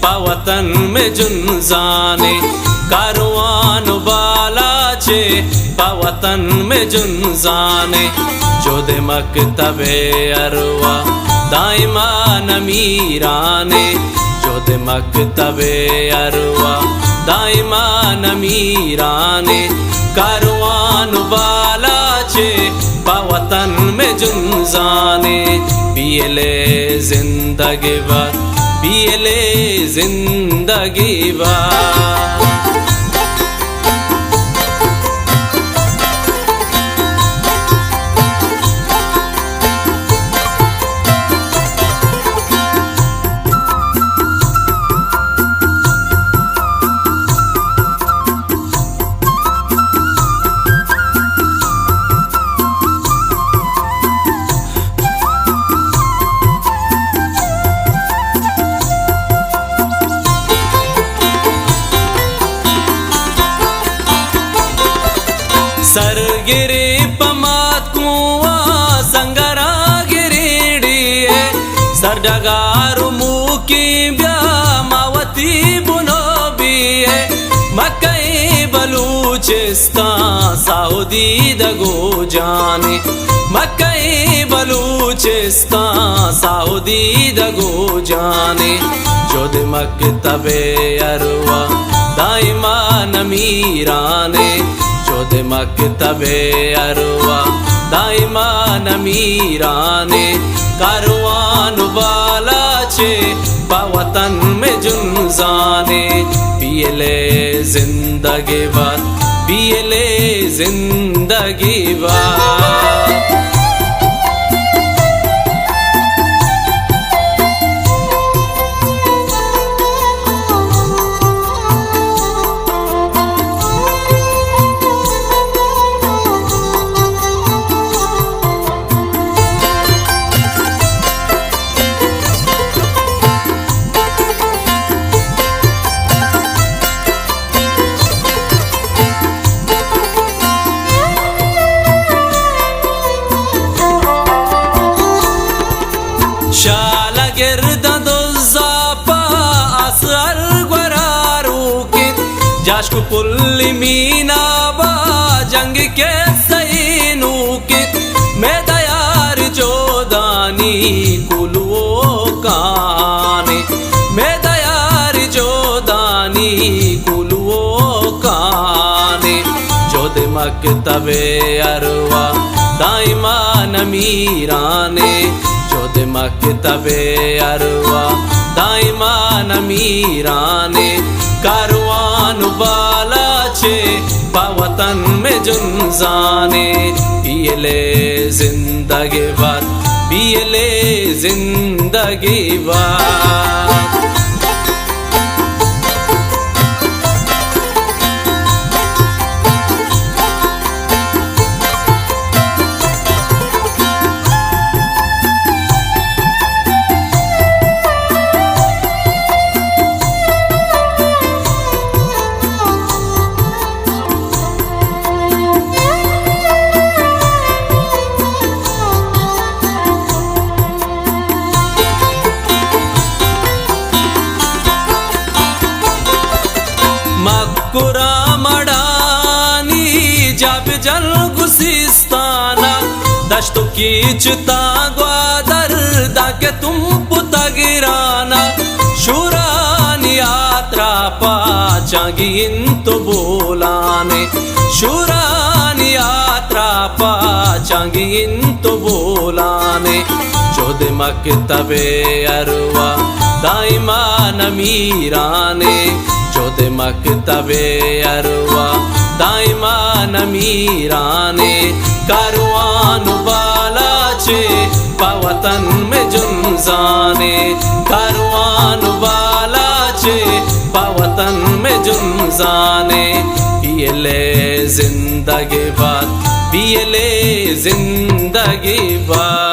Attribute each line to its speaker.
Speaker 1: पावतन में जुनजाने कारवान बाला छे पावतन में जुनजाने जो दे मकतबे अरवा दाइमा नमीराने जो दे मकतबे अरवा दाइमा नमीराने कारवान बाला छे पावतन में जुनजाने पियले जिंदगी बात पियले जिंदगी बात सरगिरी पमात कुआ संगरा गिरीडिये सरडगारु मुकी ब्या मावती बुनोबिये मकई बलूचिस्तान सऊदी दगो जाने मकई बलूचिस्तान सऊदी दगो जाने जो दे मकतबे अरवा दाइमा नमीराने जो दे मकतबे अरवा दाइमा नमीराने कारवान बाला छे पावतन में जुनजाने पियले जिंदगी बात पियले जिंदगी बात शाला गिरदा दोज़ापा असर गुरारूकिन जाश्क पुल्ली मीनाबा जंग के सईनूकिन मैं दयार जोदानी कुलुओ काने मैं दयार जोदानी कुलुओ काने जो दे मकतबे अरवा दाइमा नमीराने जो दे मकतबे अरवा दाइमा नमीराने कारवान बाला छे पावतन में जुनजाने पियले जिंदगी बात पियले जिंदगी बात मक्कुरा मडानी जब जल गुसिस्ताना दश्तों की चिता ग्वादर दाके तुम पुतगिराना शुरानी यात्रा पाचांगी इंतो बोलाने शुरानी यात्रा पाचांगी इंतो बोलाने जो दे मकतबे अरवा दाइमा नमीराने जो दे मकतबे अरवा दाइमा नमीराने कारवान बाला छे पावतन में जुनजाने कारवान बाला छे पावतन में जुनजाने पियले जिंदगी बात पियले जिंदगी बात।